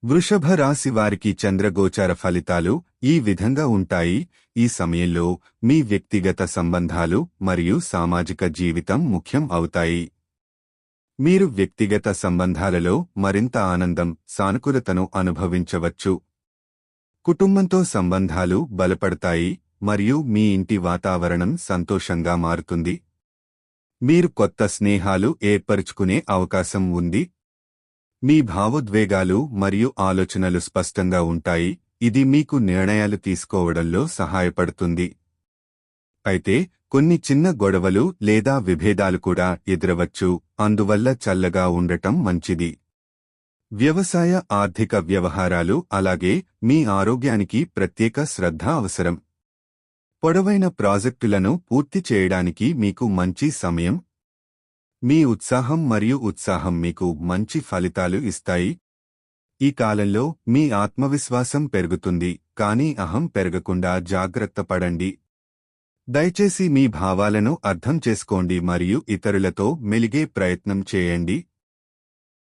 వృషభ రాశి వారికి చంద్రగోచార ఫలితాలు ఈ విధంగా ఉంటాయి. ఈ సమయంలో మీ వ్యక్తిగత సంబంధాలు మరియు సామాజిక జీవితం ముఖ్యం అవుతాయి. మీరు వ్యక్తిగత సంబంధాలలో మరింత ఆనందం, సానుకూలతను అనుభవించవచ్చు. కుటుంబంతో సంబంధాలు బలపడతాయి మరియు మీ ఇంటి వాతావరణం సంతోషంగా మారుతుంది. మీరు కొత్త స్నేహాలు ఏర్పరుచుకునే అవకాశం ఉంది. మీ భావోద్వేగాలు మరియు ఆలోచనలు స్పష్టంగా ఉంటాయి, ఇది మీకు నిర్ణయాలు తీసుకోవడంలో సహాయపడుతుంది. అయితే కొన్ని చిన్న గొడవలు లేదా విభేదాలు కూడా ఎదురవచ్చు, అందువల్ల చల్లగా ఉండటం మంచిది. వ్యవసాయ ఆర్థిక వ్యవహారాలు అలాగే మీ ఆరోగ్యానికి ప్రత్యేక శ్రద్ధ అవసరం. పొడవైన ప్రాజెక్టులను పూర్తి చేయడానికి మీకు మంచి సమయం. మీ ఉత్సాహం మీకు మంచి ఫలితాలు ఇస్తాయి. ఈ కాలంలో మీ ఆత్మవిశ్వాసం పెరుగుతుంది, కానీ అహం పెరగకుండా జాగ్రత్త పడండి. దయచేసి మీ భావాలను అర్థం చేసుకోండి మరియు ఇతరులతో మెలిగే ప్రయత్నం చేయండి.